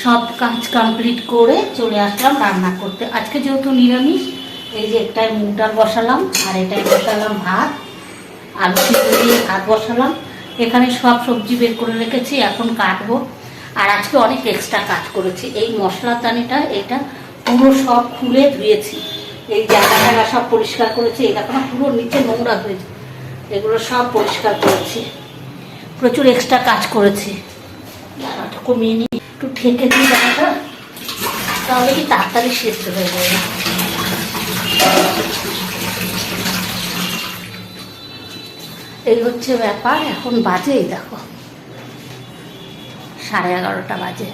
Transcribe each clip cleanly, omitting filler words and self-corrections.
সব কাজ কমপ্লিট করে চলে আসলাম রান্না করতে। আজকে যেহেতু নিরামিষ, এই যে একটাই মুগ ডাল বসালাম আর এটাই বসালাম ভাত, আলু সিদ্ধ দিয়ে ভাত বসালাম। এখানে সব সবজি বের করে রেখেছি, এখন কাটবো। আর আজকে অনেক এক্সট্রা কাজ করেছি। এই মশলাদানিটা এটা পুরো সব খুলে ধুয়েছি, এই জায়গা সব পরিষ্কার করেছি। এই দেখো না, পুরো নিচে নোংরা হয়েছে, এগুলো সব পরিষ্কার করেছি। প্রচুর এক্সট্রা কাজ করেছি। কমিয়ে নিই, একটু ঠেকে দিই জায়গাটা, তাহলে কি তাড়াতাড়ি শেষ হয়ে যাবে। এই হচ্ছে ব্যাপার। এখন বাজে এই দেখো 11:30 বাজে।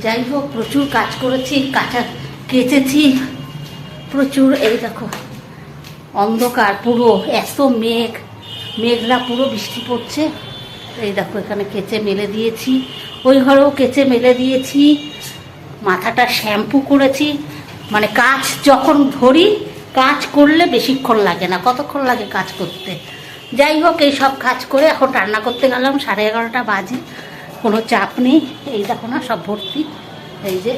যাই হোক, প্রচুর কাজ করেছি, কেচেছি প্রচুর। এই দেখো অন্ধকার পুরো, এত মেঘলা, পুরো বৃষ্টি পড়ছে। এই দেখো এখানে কেচে মেলে দিয়েছি, ওই ঘরেও কেচে মেলে দিয়েছি। মাথাটা শ্যাম্পু করেছি। মানে কাজ যখন ধরি, কাজ করলে বেশিক্ষণ লাগে না, কতক্ষণ লাগে কাজ করতে। যাই হোক, এই সব কাজ করে এখন রান্না করতে গেলাম। 11:30 বাজে, কোনো চাপ নেই। এই দেখো না সব ভর্তি। এই যে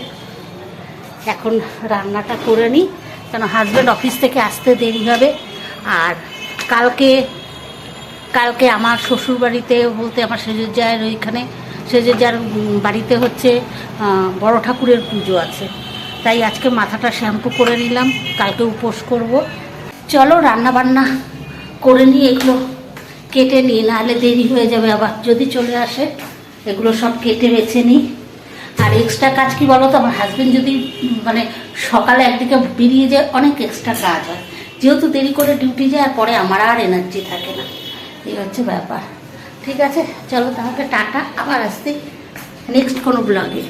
এখন রান্নাটা করে নিই, কেন হাজব্যান্ড অফিস থেকে আসতে দেরি হবে। আর কালকে আমার শ্বশুর বাড়িতে, বলতে আমার সেজের জায়ের ওইখানে, সেজের জায়ের বাড়িতে হচ্ছে বড় ঠাকুরের পুজো আছে। তাই আজকে মাথাটা শ্যাম্পু করে নিলাম, কালকে উপোস করব। চলো রান্না বান্না করে নিই, এগুলো কেটে নিই, নাহলে দেরি হয়ে যাবে আবার যদি চলে আসে। এগুলো সব কেটে বেছে নিই। আর এক্সট্রা কাজ কি বলো তো, আমার হাজব্যান্ড যদি মানে সকালে একদিকে বেরিয়ে যায়, অনেক এক্সট্রা কাজ হয়। যেহেতু দেরি করে ডিউটি যায়, আর পরে আমার আর এনার্জি থাকে না। এই হচ্ছে ব্যাপার। ঠিক আছে, চলো তাহলে টাটা, আবার আসতে নেক্সট কোনো ব্লগে।